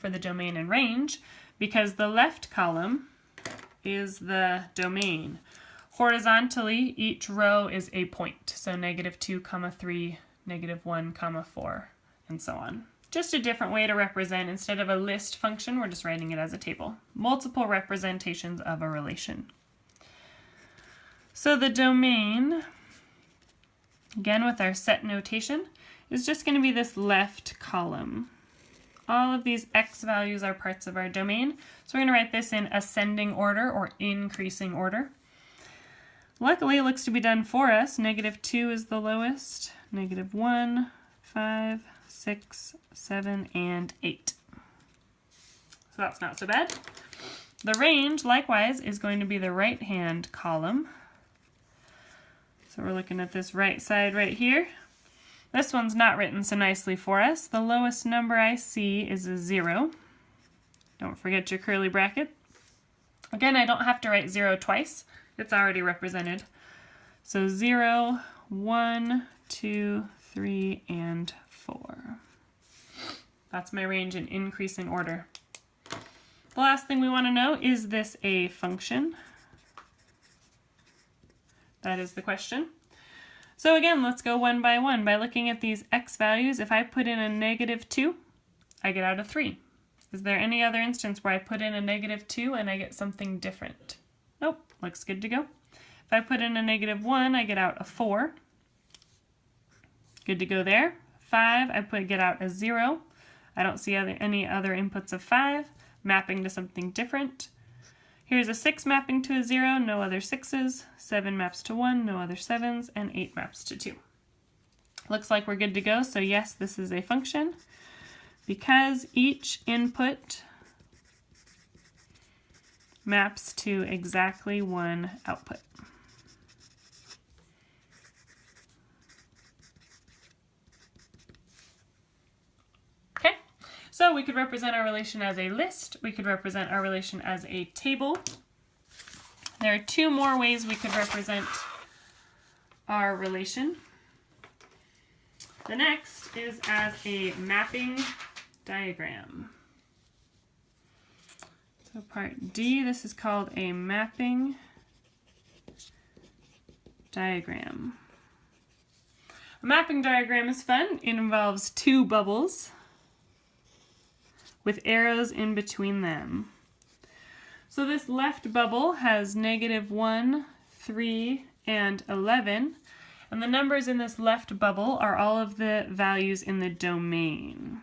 for the domain and range because the left column is the domain. Horizontally, each row is a point, so -2, 3, -1, 4, and so on. Just a different way to represent. Instead of a list function, we're just writing it as a table. Multiple representations of a relation. So the domain, again with our set notation, is just going to be this left column. All of these x values are parts of our domain, so we're going to write this in ascending order or increasing order. Luckily, it looks to be done for us. -2 is the lowest, -1, 5, 6, 7, and 8. So that's not so bad. The range, likewise, is going to be the right-hand column. So we're looking at this right side right here. This one's not written so nicely for us. The lowest number I see is a 0. Don't forget your curly bracket. Again, I don't have to write 0 twice. It's already represented. So 0, 1, 2, 3, and 4. That's my range in increasing order. The last thing we want to know, is this a function? That is the question. So again, let's go one by one. By looking at these x values, if I put in a -2, I get out a 3. Is there any other instance where I put in a -2 and I get something different? Nope, looks good to go. If I put in a -1, I get out a 4. Good to go there. 5, I get out a 0. I don't see any other inputs of 5, mapping to something different. Here's a 6 mapping to a 0, no other 6s. 7 maps to 1, no other 7s, and 8 maps to 2. Looks like we're good to go, so yes, this is a function. Because each input maps to exactly one output. Okay, so we could represent our relation as a list. We could represent our relation as a table. There are 2 more ways we could represent our relation. The next is as a mapping diagram. So part D, this is called a mapping diagram. A mapping diagram is fun. It involves 2 bubbles with arrows in between them. So this left bubble has -1, 3, and 11. And the numbers in this left bubble are all of the values in the domain.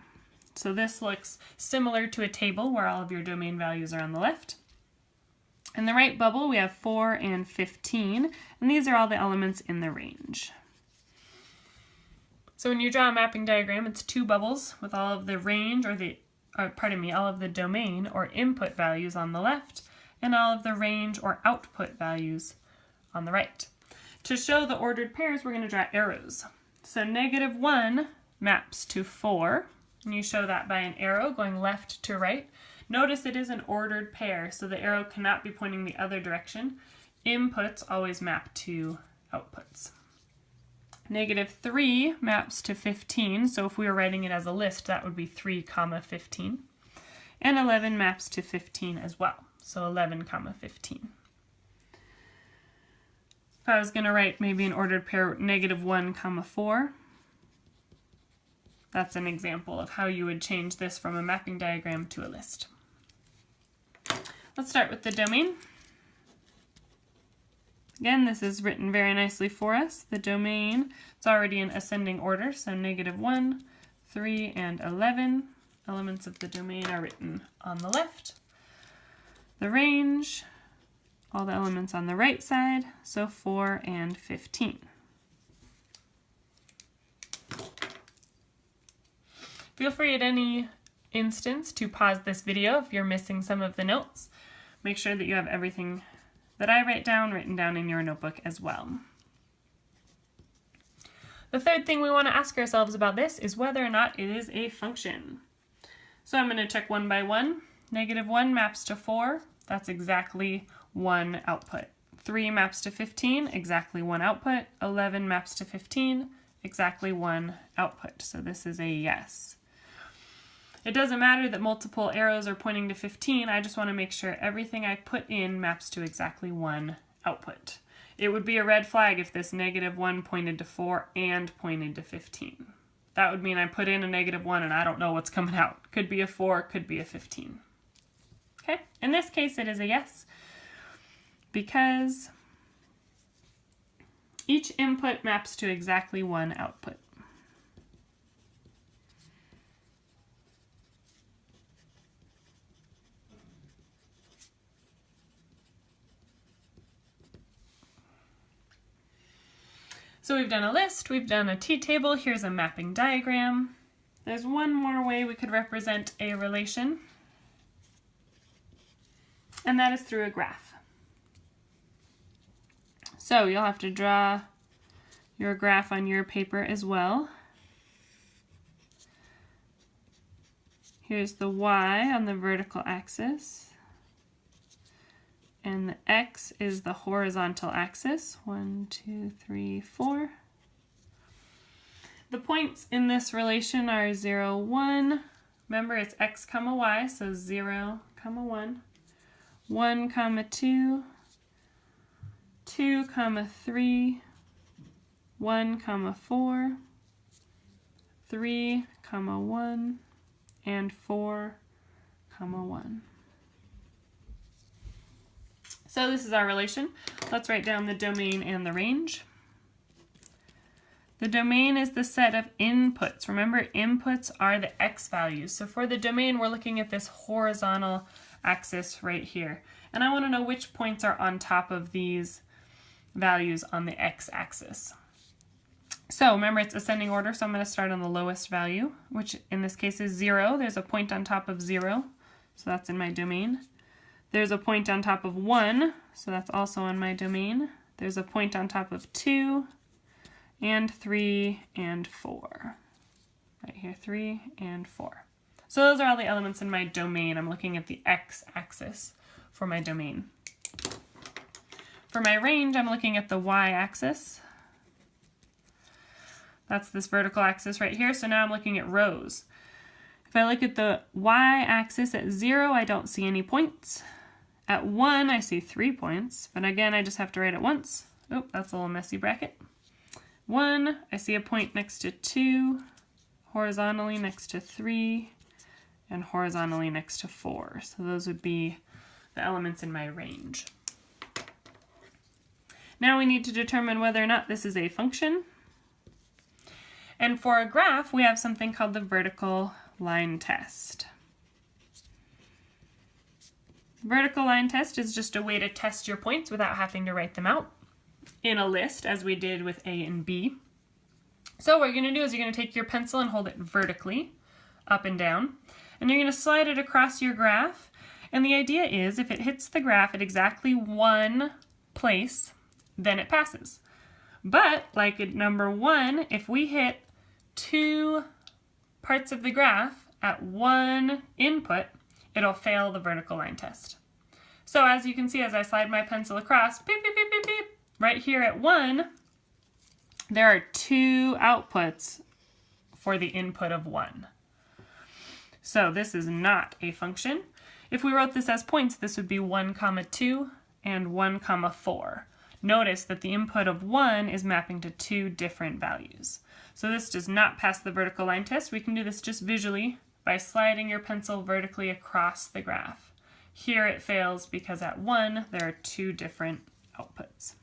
So this looks similar to a table where all of your domain values are on the left. In the right bubble, we have 4 and 15, and these are all the elements in the range. So when you draw a mapping diagram, it's 2 bubbles with all of the range, all of the domain or input values on the left, and all of the range or output values on the right. To show the ordered pairs, we're going to draw arrows. So -1 maps to 4, and you show that by an arrow going left to right. Notice it is an ordered pair, so the arrow cannot be pointing the other direction. Inputs always map to outputs. -3 maps to 15, so if we were writing it as a list, that would be 3, 15. And 11 maps to 15 as well, so 11, 15. If I was going to write maybe an ordered pair -1, 4, that's an example of how you would change this from a mapping diagram to a list. Let's start with the domain. Again, this is written very nicely for us. The domain, it's already in ascending order, so -1, 3, and 11. Elements of the domain are written on the left. The range, all the elements on the right side, so 4 and 15. Feel free at any instance to pause this video if you're missing some of the notes. Make sure that you have everything that I write down written down in your notebook as well. The third thing we want to ask ourselves about this is whether or not it is a function. So I'm going to check one by one. -1 maps to 4, that's exactly 1 output. 3 maps to 15, exactly 1 output. 11 maps to 15, exactly 1 output. So this is a yes. It doesn't matter that multiple arrows are pointing to 15, I just want to make sure everything I put in maps to exactly one output. It would be a red flag if this -1 pointed to 4 and pointed to 15. That would mean I put in a -1 and I don't know what's coming out. Could be a 4, could be a 15. Okay, in this case it is a yes, because each input maps to exactly one output. So we've done a list, we've done a t-table, here's a mapping diagram. There's one more way we could represent a relation, and that is through a graph. So you'll have to draw your graph on your paper as well. Here's the y on the vertical axis, and the x is the horizontal axis. 1, 2, 3, 4. The points in this relation are 0, 1. Remember, it's x comma y, so 0, 1, 1, 2, 2, 3, 1, 4, 3, 1, and 4, 1. So this is our relation. Let's write down the domain and the range. The domain is the set of inputs. Remember, inputs are the x values. So for the domain, we're looking at this horizontal axis right here. And I want to know which points are on top of these values on the x-axis. So remember, it's ascending order, so I'm going to start on the lowest value, which in this case is 0. There's a point on top of 0, so that's in my domain. There's a point on top of 1, so that's also on my domain. There's a point on top of 2, and 3, and 4. Right here, 3 and 4. So those are all the elements in my domain. I'm looking at the x-axis for my domain. For my range, I'm looking at the y-axis. That's this vertical axis right here, so now I'm looking at rows. If I look at the y-axis at 0, I don't see any points. At 1, I see 3 points, but again, I just have to write it once. Oh, that's a little messy bracket. 1, I see a point next to 2, horizontally next to 3, and horizontally next to 4. So those would be the elements in my range. Now we need to determine whether or not this is a function. And for a graph, we have something called the vertical line test. Vertical line test is just a way to test your points without having to write them out in a list, as we did with A and B. So what you're going to do is you're going to take your pencil and hold it vertically, up and down, and you're going to slide it across your graph. And the idea is if it hits the graph at exactly one place, then it passes. But like at number 1, if we hit 2 parts of the graph at one input, it'll fail the vertical line test. So as you can see, as I slide my pencil across, beep, beep, beep, beep, beep, right here at 1, there are 2 outputs for the input of 1. So this is not a function. If we wrote this as points, this would be 1, 2, and 1, 4. Notice that the input of 1 is mapping to 2 different values. So this does not pass the vertical line test. We can do this just visually by sliding your pencil vertically across the graph. Here it fails because at 1 there are 2 different outputs.